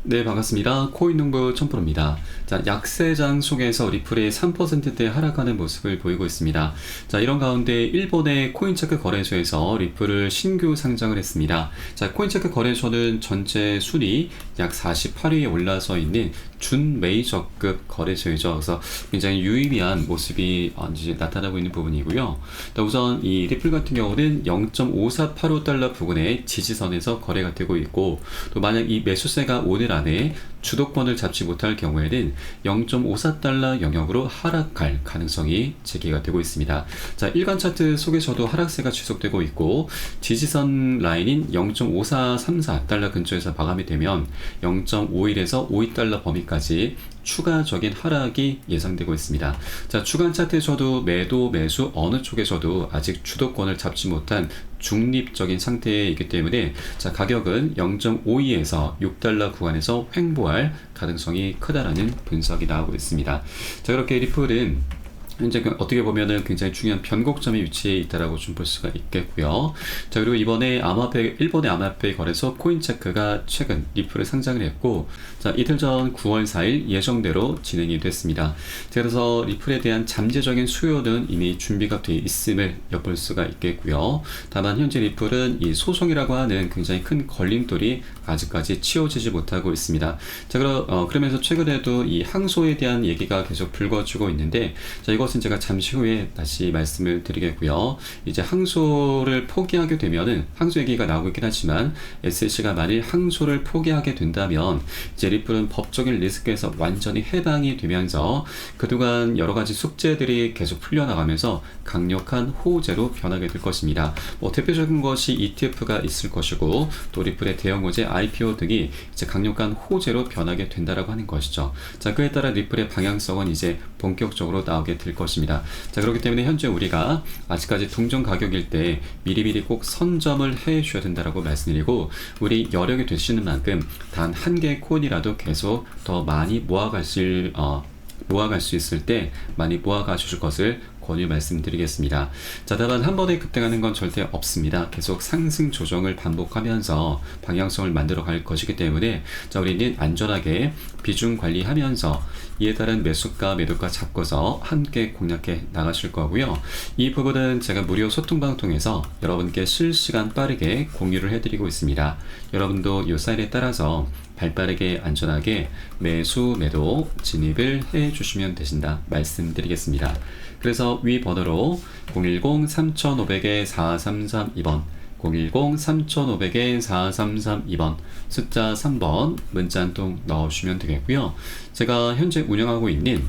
네, 반갑습니다. 코인농부 첨프로입니다. 자, 약세장 속에서 리플이 3%대 하락하는 모습을 보이고 있습니다. 자, 이런 가운데 일본의 코인체크 거래소에서 리플을 신규 상장을 했습니다. 자, 코인체크 거래소는 전체 순위 약 48위에 올라서 있는 준 메이저급 거래소이죠. 그래서 굉장히 유의미한 모습이 이제 나타나고 있는 부분이고요. 우선 이 리플 같은 경우는 0.5485달러 부근의 지지선에서 거래가 되고 있고, 또 만약 이 매수세가 오늘 안에 주도권을 잡지 못할 경우에는 0.54달러 영역으로 하락할 가능성이 제기가 되고 있습니다. 자, 일간 차트 속에서도 하락세가 지속되고 있고, 지지선 라인인 0.5434달러 근처에서 마감이 되면 0.51에서 52달러 범위까지 추가적인 하락이 예상되고 있습니다. 자, 주간 차트에서도 매도, 매수 어느 쪽에서도 아직 주도권을 잡지 못한 중립적인 상태이기 때문에, 자, 가격은 0.52에서 6달러 구간에서 횡보할 가능성이 크다라는 분석이 나오고 있습니다. 자, 그렇게 리플은 현재 어떻게 보면은 굉장히 중요한 변곡점에 위치해 있다라고 좀 볼 수가 있겠고요. 자, 그리고 이번에 일본의 아마페이 거래소 코인체크가 최근 리플을 상장을 했고, 자, 이틀 전 9월 4일 예정대로 진행이 됐습니다. 그래서 리플에 대한 잠재적인 수요는 이미 준비가 되어 있음을 엿볼 수가 있겠고요. 다만 현재 리플은 이 소송이라고 하는 굉장히 큰 걸림돌이 아직까지 치워지지 못하고 있습니다. 자, 그러면서 최근에도 이 항소에 대한 얘기가 계속 불거지고 있는데, 자, 이것은 제가 잠시 후에 다시 말씀을 드리겠고요. 이제 항소를 포기하게 되면은, 항소 얘기가 나오고 있긴 하지만 SEC가 만일 항소를 포기하게 된다면 이제 리플은 법적인 리스크에서 완전히 해방이 되면서 그동안 여러 가지 숙제들이 계속 풀려나가면서 강력한 호재로 변하게 될 것입니다. 대표적인 것이 ETF가 있을 것이고, 또 리플의 대형호재 IPO 등이 이제 강력한 호재로 변하게 된다라고 하는 것이죠. 자, 그에 따라 리플의 방향성은 이제 본격적으로 나오게 될 것입니다. 자, 그렇기 때문에 현재 우리가 아직까지 동전 가격일 때 미리미리 꼭 선점을 해 주셔야 된다라고 말씀드리고, 우리 여력이 되시는 만큼 단 한 개의 코인이라도 계속 더 많이 모아갈 수 있을 때 많이 모아가 주실 것을 권유 말씀드리겠습니다. 자, 다만 한 번에 급등하는 건 절대 없습니다. 계속 상승 조정을 반복하면서 방향성을 만들어 갈 것이기 때문에, 자, 우리는 안전하게 비중 관리하면서 이에 따른 매수가 매도가 잡고서 함께 공략해 나가실 거고요. 이 부분은 제가 무료 소통방 통해서 여러분께 실시간 빠르게 공유를 해드리고 있습니다. 여러분도 이 사인에 따라서 발빠르게 안전하게 매수 매도 진입을 해 주시면 되신다 말씀드리겠습니다. 그래서 위 번호로 010-3500-4332번 010-3500-4332번 숫자 3번 문자 한 통 넣어주시면 되겠고요. 제가 현재 운영하고 있는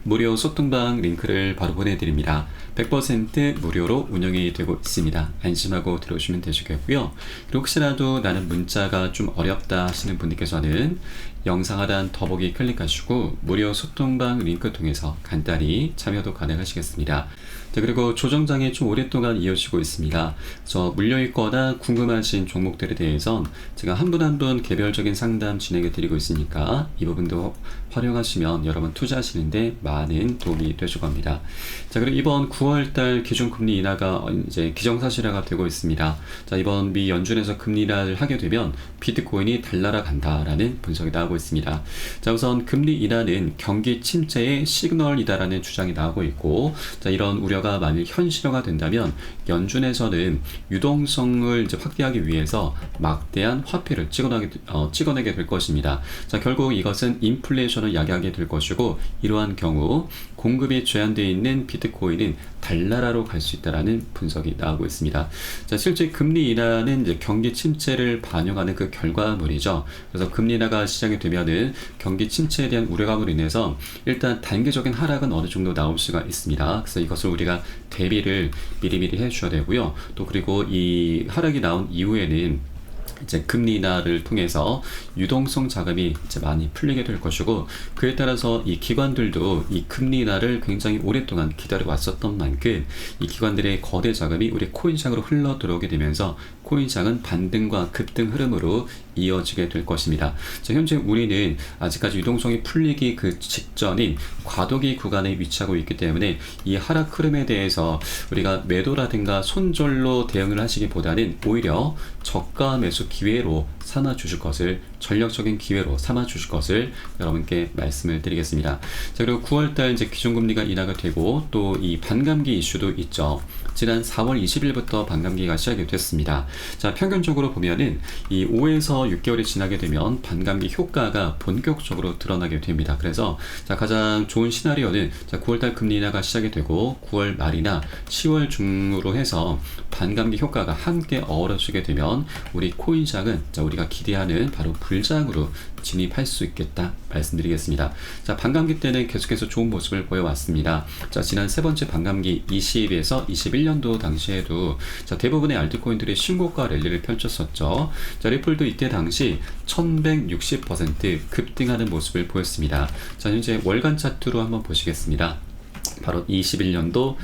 무료 소통방 링크를 바로 보내드립니다. 100% 무료로 운영이 되고 있습니다. 안심하고 들어오시면 되시겠고요. 그리고 혹시라도 나는 문자가 좀 어렵다 하시는 분들께서는 영상 하단 더보기 클릭하시고 무료 소통방 링크 통해서 간단히 참여도 가능하시겠습니다. 자, 그리고 조정장이 좀 오랫동안 이어지고 있습니다. 그래서 물려있거나 궁금하신 종목들에 대해선 제가 한 분 한 분 개별적인 상담 진행해 드리고 있으니까 이 부분도 활용하시면 여러분 투자하시는데 많은 도움이 되실 겁니다. 자, 그리고 이번 9월달 기준금리 인하가 이제 기정사실화가 되고 있습니다. 자, 이번 미 연준에서 금리 인하를 하게 되면 비트코인이 달나라 간다라는 분석이 나오고 있습니다. 자, 우선 금리 인하는 경기 침체의 시그널이다라는 주장이 나오고 있고, 자, 이런 우려가 만일 현실화가 된다면 연준에서는 유동성을 이제 확대하기 위해서 막대한 화폐를 찍어내게 될 것입니다. 자, 결국 이것은 인플레이션을 야기하게 될 것이고, 이러한 경우 공급이 제한되어 있는 비트코인은 달나라로 갈 수 있다라는 분석이 나오고 있습니다. 자, 실제 금리 인하는 이제 경기 침체를 반영하는 그 결과물이죠. 그래서 금리 인하가 시작이 되면은 경기 침체에 대한 우려감으로 인해서 일단 단기적인 하락은 어느 정도 나올 수가 있습니다. 그래서 이것을 우리가 대비를 미리미리 해주셔야 되고요. 또 그리고 이 하락이 나온 이후에는 이제 금리 인하를 통해서 유동성 자금이 이제 많이 풀리게 될 것이고, 그에 따라서 이 기관들도 이 금리 인하를 굉장히 오랫동안 기다려 왔었던 만큼 이 기관들의 거대 자금이 우리 코인시장으로 흘러 들어오게 되면서 코인시장은 반등과 급등 흐름으로 이어지게 될 것입니다. 자, 현재 우리는 아직까지 유동성이 풀리기 그 직전인 과도기 구간에 위치하고 있기 때문에 이 하락 흐름에 대해서 우리가 매도라든가 손절로 대응을 하시기보다는 오히려 저가 매수 기회로 삼아 주실 것을, 전략적인 기회로 삼아 주실 것을 여러분께 말씀을 드리겠습니다. 자, 그리고 9월달 이제 기준금리가 인하가 되고 또 이 반감기 이슈도 있죠. 지난 4월 20일부터 반감기가 시작이 됐습니다. 자, 평균적으로 보면은 이 5에서 6개월이 지나게 되면 반감기 효과가 본격적으로 드러나게 됩니다. 그래서 자, 가장 좋은 시나리오는 자, 9월달 금리 인하가 시작이 되고 9월 말이나 10월 중으로 해서 반감기 효과가 함께 어우러지게 되면 우리 코인시장은 자, 우리가 기대하는 바로 불장으로 진입할 수 있겠다 말씀드리겠습니다. 자, 반감기 때는 계속해서 좋은 모습을 보여왔습니다. 자, 지난 세 번째 반감기 20에서 21년도 당시에도 자, 대부분의 알트코인들이 신고가 랠리를 펼쳤었죠. 자, 리플도 이때 당시 1160% 급등하는 모습을 보였습니다. 자, 현재 월간 차트로 한번 보시겠습니다. 바로 21년도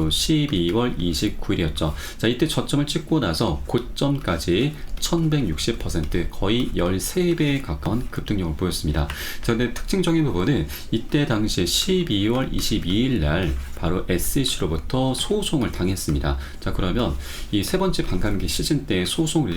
12월 29일이었죠. 자, 이때 저점을 찍고 나서 고점까지 1160% 거의 13배에 가까운 급등력을 보였습니다. 자, 근데 특징적인 부분은 이때 당시에 12월 22일 날 바로 SEC로부터 소송을 당했습니다. 자, 그러면 이 세 번째 반감기 시즌 때 소송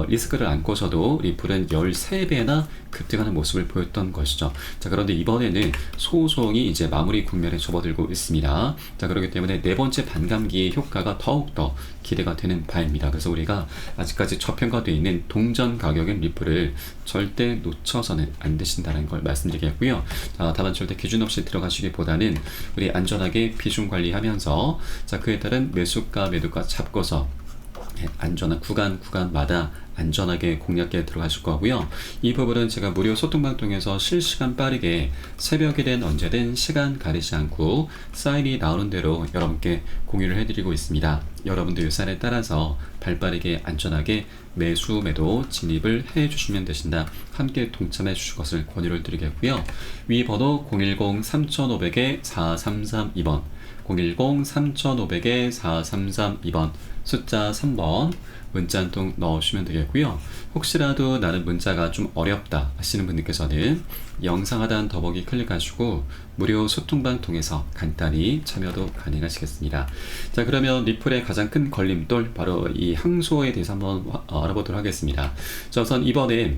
리스크를 안고서도 리플은 13배나 급등하는 모습을 보였던 것이죠. 자, 그런데 이번에는 소송이 이제 마무리 국면에 접어들고 있습니다. 자, 그렇기 때문에 네 번째 반감기의 효과가 더욱더 기대가 되는 바입니다. 그래서 우리가 아직까지 저평가되어 있는 동전 가격인 리플을 절대 놓쳐서는 안 되신다는 걸 말씀드리겠고요. 자, 다만 절대 기준 없이 들어가시기보다는 우리 안전하게 비중 관리하면서 자, 그에 따른 매수가 매도가 잡고서 안전한 구간마다 안전하게 공략에 들어가실 거고요. 이 부분은 제가 무료 소통방 통해서 실시간 빠르게 새벽이든 언제든 시간 가리지 않고 사인이 나오는 대로 여러분께 공유를 해드리고 있습니다. 여러분들 유산에 따라서 발빠르게 안전하게 매수 매도 진입을 해주시면 되신다. 함께 동참해 주실 것을 권유를 드리겠고요. 위 번호 010-3500-4332번 010-3500-4332번 숫자 3번 문자 한 통 넣으시면 되겠고요. 혹시라도 나는 문자가 좀 어렵다 하시는 분들께서는 영상 하단 더보기 클릭하시고 무료 소통방 통해서 간단히 참여도 가능하시겠습니다. 자, 그러면 리플의 가장 큰 걸림돌 바로 이 항소에 대해서 한번 알아보도록 하겠습니다. 자, 우선 이번에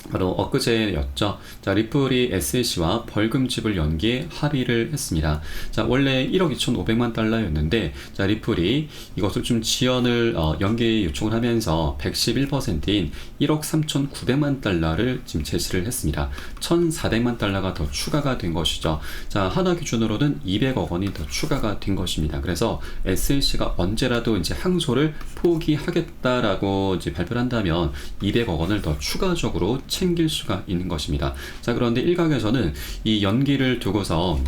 바로 엊그제였죠. 자, 리플이 SEC와 벌금 지불 연기에 합의를 했습니다. 자, 원래 1억 2,500만 달러였는데 자, 리플이 이것을 좀 지연을 연기 요청을 하면서 111%인 1억 3,900만 달러를 지금 제시를 했습니다. 1,400만 달러가 더 추가가 된 것이죠. 자, 하나 기준으로는 200억 원이 더 추가가 된 것입니다. 그래서 SEC가 언제라도 이제 항소를 포기하겠다라고 이제 발표를 한다면 200억 원을 더 추가적으로 챙길 수가 있는 것입니다. 자, 그런데 일각에서는 이 연기를 두고서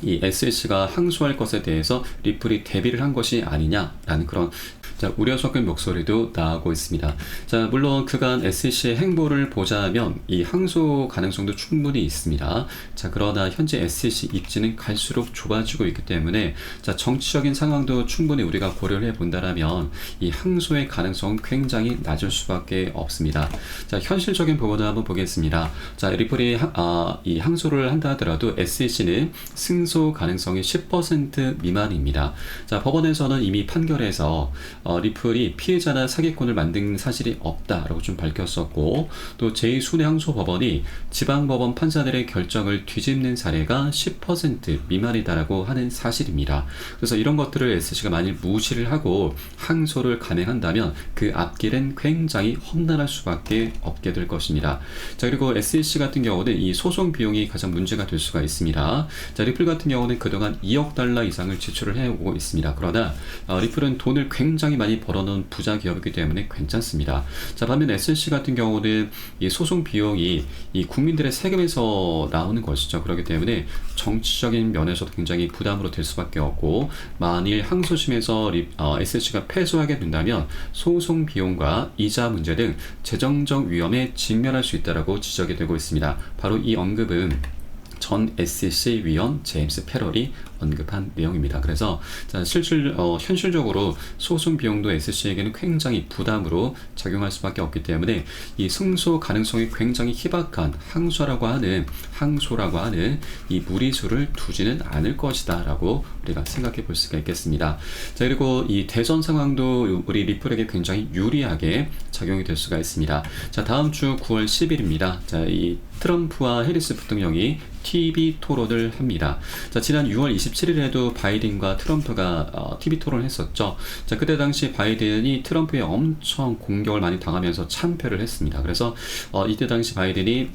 이 SEC가 항소할 것에 대해서 리플이 대비를 한 것이 아니냐라는 그런 자, 우려 섞인 목소리도 나오고 있습니다. 자, 물론 그간 SEC의 행보를 보자면 이 항소 가능성도 충분히 있습니다. 자, 그러나 현재 SEC 입지는 갈수록 좁아지고 있기 때문에 자, 정치적인 상황도 충분히 우리가 고려를 해본다라면 이 항소의 가능성은 굉장히 낮을 수밖에 없습니다. 자, 현실적인 부분을 한번 보겠습니다. 자, 리플이 이 항소를 한다 하더라도 SEC는 승소 가능성이 10% 미만입니다. 자, 법원에서는 이미 판결에서 리플이 피해자나 사기꾼을 만든 사실이 없다라고 좀 밝혔었고 또 제2순회항소법원이 지방법원 판사들의 결정을 뒤집는 사례가 10% 미만이다라고 하는 사실입니다. 그래서 이런 것들을 SEC가 만일 무시를 하고 항소를 감행한다면 그 앞길은 굉장히 험난할 수밖에 없게 될 것입니다. 자, 그리고 SEC 같은 경우는 이 소송 비용이 가장 문제가 될 수가 있습니다. 자, 리플 같은 경우는 그동안 2억 달러 이상을 지출을 해오고 있습니다. 그러나 리플은 돈을 굉장히 많이 벌어놓은 부자 기업이기 때문에 괜찮습니다. 자, 반면 SEC 같은 경우는 이 소송 비용이 이 국민들의 세금에서 나오는 것이죠. 그렇기 때문에 정치적인 면에서도 굉장히 부담으로 될 수밖에 없고 만일 항소심에서 SEC가 패소하게 된다면 소송 비용과 이자 문제 등 재정적 위험에 직면할 수 있다고 지적이 되고 있습니다. 바로 이 언급은 전 SEC 위원 제임스 패럴이 언급한 내용입니다. 그래서 자, 현실적으로 소송 비용도 SC에게는 굉장히 부담으로 작용할 수밖에 없기 때문에 이 승소 가능성이 굉장히 희박한 항소라고 하는 이 무리수를 두지는 않을 것이다 라고 우리가 생각해 볼 수가 있겠습니다. 자, 그리고 이 대선 상황도 우리 리플에게 굉장히 유리하게 작용이 될 수가 있습니다. 자, 다음 주 9월 10일입니다. 자, 이 트럼프와 해리스 부통령이 TV 토론을 합니다. 자, 지난 6월 27일에도 바이든과 트럼프가 TV 토론을 했었죠. 자, 그때 당시 바이든이 트럼프에 엄청 공격을 많이 당하면서 참패를 했습니다. 그래서 이때 당시 바이든이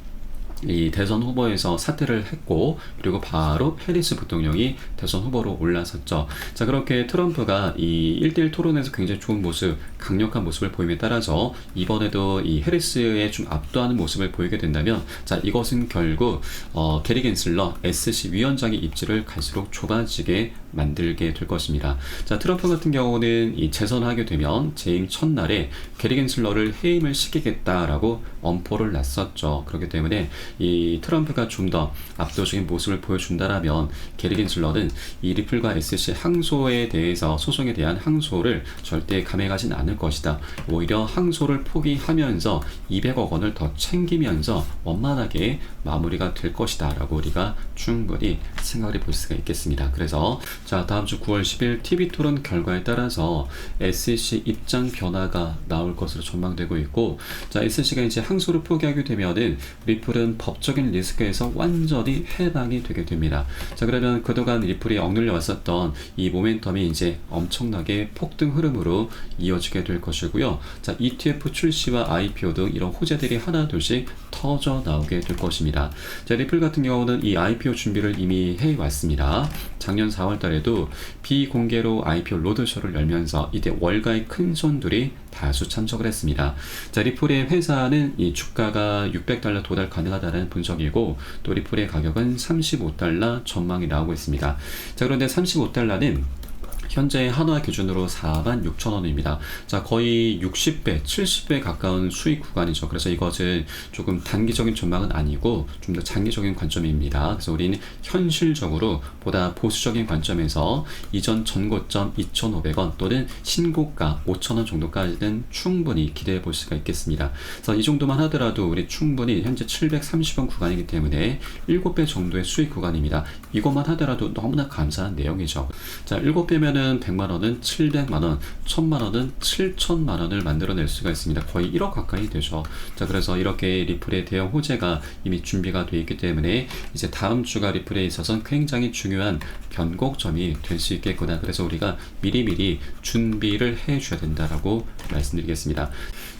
이 대선 후보에서 사퇴를 했고, 그리고 바로 해리스 부통령이 대선 후보로 올라섰죠. 자, 그렇게 트럼프가 이 1대1 토론에서 굉장히 좋은 모습, 강력한 모습을 보임에 따라서 이번에도 이 해리스에 좀 압도하는 모습을 보이게 된다면, 자, 이것은 결국 게리 겐슬러 SC 위원장의 입지를 갈수록 좁아지게 만들게 될 것입니다. 자, 트럼프 같은 경우는 이 재선하게 되면 재임 첫날에 게리 겐슬러를 해임을 시키겠다라고 엄포를 놨었죠. 그렇기 때문에 이 트럼프가 좀 더 압도적인 모습을 보여준다라면 게리 겐슬러는 이 리플과 SC 항소에 대해서, 소송에 대한 항소를 절대 감행하진 않을 것이다. 오히려 항소를 포기하면서 200억 원을 더 챙기면서 원만하게 마무리가 될 것이다 라고 우리가 충분히 생각을 해볼 수가 있겠습니다. 그래서 자, 다음 주 9월 10일 TV 토론 결과에 따라서 SC 입장 변화가 나올 것으로 전망되고 있고, 자, SC가 이제 항소를 포기하게 되면은 리플은 법적인 리스크에서 완전히 해방이 되게 됩니다. 자, 그러면 그동안 리플이 억눌려 왔었던 이 모멘텀이 이제 엄청나게 폭등 흐름으로 이어지게 될 것이고요. 자, ETF 출시와 IPO 등 이런 호재들이 하나둘씩 터져 나오게 될 것입니다. 자, 리플 같은 경우는 이 IPO 준비를 이미 해왔습니다. 작년 4월 달에도 비공개로 IPO 로드쇼를 열면서 이때 월가의 큰 손들이 다수 참석을 했습니다. 자, 리플의 회사는 이 주가가 $600 도달 가능하다는 분석이고, 또 리플의 가격은 $35 전망이 나오고 있습니다. 자, 그런데 $35는 현재 한화 기준으로 46,000원입니다. 자, 거의 60배, 70배 가까운 수익 구간이죠. 그래서 이것은 조금 단기적인 전망은 아니고 좀 더 장기적인 관점입니다. 그래서 우리는 현실적으로 보다 보수적인 관점에서 이전 전고점 2,500원 또는 신고가 5,000원 정도까지는 충분히 기대해 볼 수가 있겠습니다. 그래서 이 정도만 하더라도 우리 충분히 현재 730원 구간이기 때문에 7배 정도의 수익 구간입니다. 이것만 하더라도 너무나 감사한 내용이죠. 자, 7배면은 100만원은 700만원, 1000만원은 7천만원을 만들어낼 수가 있습니다. 거의 1억 가까이 되죠. 자, 그래서 이렇게 리플의 대형 호재가 이미 준비가 되어 있기 때문에 이제 다음 주가 리플에 있어서는 굉장히 중요한 변곡점이 될 수 있겠구나. 그래서 우리가 미리미리 준비를 해 줘야 된다라고 말씀드리겠습니다.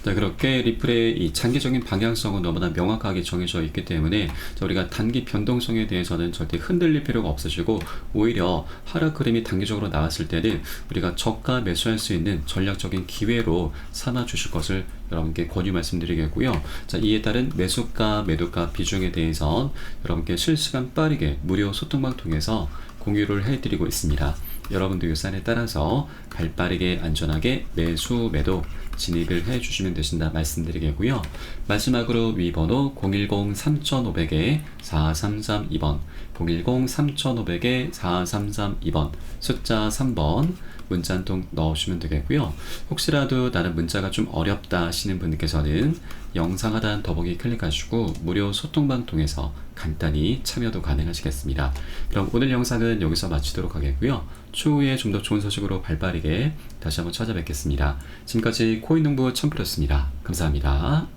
자, 그렇게 리플의 이 장기적인 방향성은 너무나 명확하게 정해져 있기 때문에 자, 우리가 단기 변동성에 대해서는 절대 흔들릴 필요가 없으시고, 오히려 하락 흐름이 단기적으로 나왔을 때는 우리가 저가 매수할 수 있는 전략적인 기회로 삼아 주실 것을 여러분께 권유 말씀드리겠고요. 자, 이에 따른 매수가, 매도가 비중에 대해선 여러분께 실시간 빠르게 무료 소통방 통해서 공유를 해드리고 있습니다. 여러분도 이 사안에 따라서 발빠르게 안전하게 매수, 매도 진입을 해주시면 되신다 말씀드리겠고요. 마지막으로 위번호 010-3500-4332번 010-3500-4332번 숫자 3번 문자 한 통 넣으시면 되겠고요. 혹시라도 나는 문자가 좀 어렵다 하시는 분께서는 영상 하단 더보기 클릭하시고 무료 소통방 통해서 간단히 참여도 가능하시겠습니다. 그럼 오늘 영상은 여기서 마치도록 하겠고요. 추후에 좀 더 좋은 소식으로 발빠르게 다시 한번 찾아뵙겠습니다. 지금까지 코인농부 첨프였습니다. 감사합니다.